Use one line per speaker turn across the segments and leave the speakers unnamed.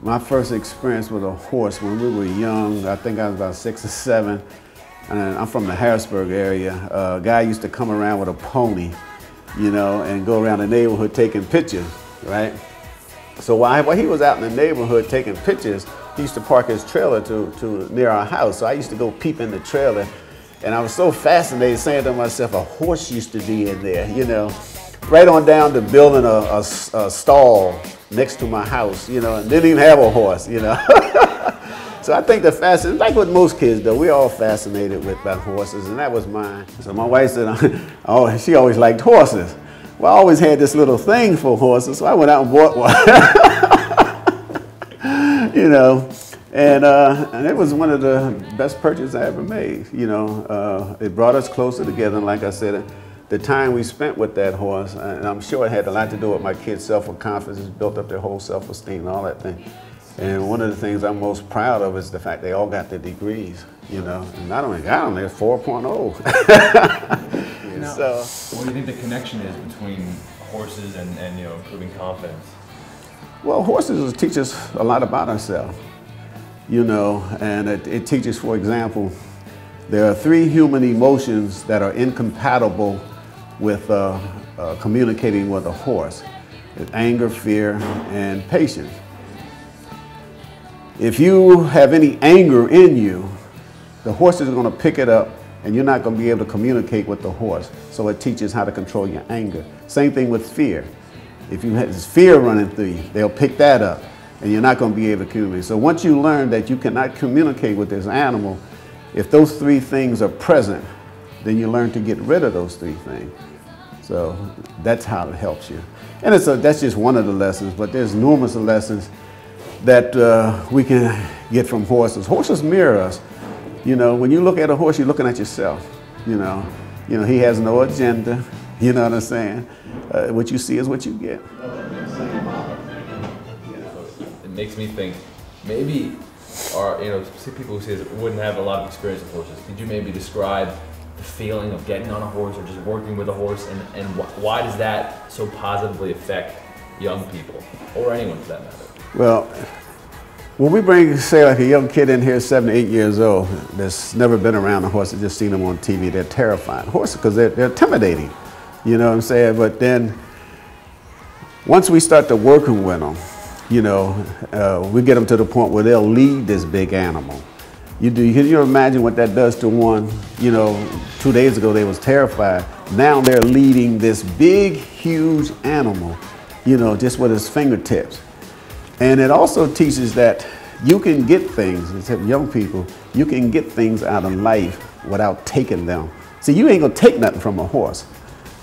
My first experience with a horse when we were young, I think I was about 6 or 7, and I'm from the Harrisburg area. A guy used to come around with a pony, you know, and go around the neighborhood taking pictures, right? So while he was out in the neighborhood taking pictures, he used to park his trailer near our house. So I used to go peep in the trailer, and I was so fascinated saying to myself, a horse used to be in there, you know, right on down to building a stall next to my house, you know, and didn't even have a horse, you know. So I think the fascination, like with most kids though, we're all fascinated by horses, and that was mine. So my wife said, oh, she always liked horses. Well, I always had this little thing for horses, so I went out and bought one. You know, and it was one of the best purchases I ever made, you know. It brought us closer together, and like I said, the time we spent with that horse, and I'm sure it had a lot to do with my kids' self-confidence, built up their whole self-esteem and all that thing. And one of the things I'm most proud of is the fact they all got their degrees, you know. And not only got them, they're 4.0.
So, what do you think the connection is between horses and you know, improving confidence?
Well, horses teach us a lot about ourselves, you know, and it teaches, for example, there are 3 human emotions that are incompatible with communicating with a horse. It's anger, fear, and patience. If you have any anger in you, the horse is going to pick it up, and you're not going to be able to communicate with the horse. So it teaches how to control your anger. Same thing with fear. If you have this fear running through you, they'll pick that up, and you're not going to be able to communicate. So once you learn that you cannot communicate with this animal, if those 3 things are present, then you learn to get rid of those 3 things. So that's how it helps you. And that's just one of the lessons, but there's numerous lessons that we can get from horses. Horses mirror us. You know, when you look at a horse, you're looking at yourself. You know, he has no agenda. You know what I'm saying? What you see is what you get.
It makes me think maybe, or you know, people who say wouldn't have a lot of experience with horses. Could you maybe describe the feeling of getting on a horse or just working with a horse, and why does that so positively affect young people or anyone for that matter? Well,
when we bring, say, like a young kid in here, 7 or 8 years old, that's never been around a horse, and just seen them on TV, they're terrified. Horses, because they're intimidating, you know what I'm saying? But then, once we start to working with them, you know, we get them to the point where they'll lead this big animal. Can you imagine what that does to one? You know, 2 days ago they was terrified. Now they're leading this big, huge animal, you know, just with his fingertips. And it also teaches that you can get things, except young people, you can get things out of life without taking them. See, you ain't gonna take nothing from a horse.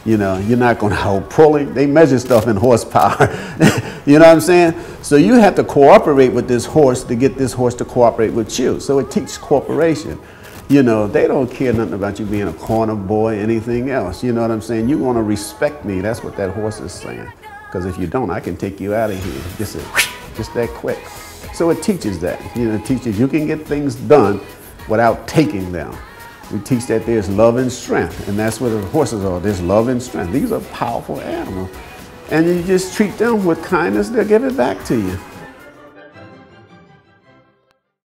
You know, you're not gonna hold pulling. They measure stuff in horsepower. You know what I'm saying? So you have to cooperate with this horse to get this horse to cooperate with you. So it teaches cooperation. You know, they don't care nothing about you being a corner boy, anything else. You know what I'm saying? You wanna respect me. That's what that horse is saying. Because if you don't, I can take you out of here. Just that quick. So it teaches that. You know, it teaches you can get things done without taking them. We teach that there's love and strength, and that's what the horses are. There's love and strength. These are powerful animals. And you just treat them with kindness, they'll give it back to you.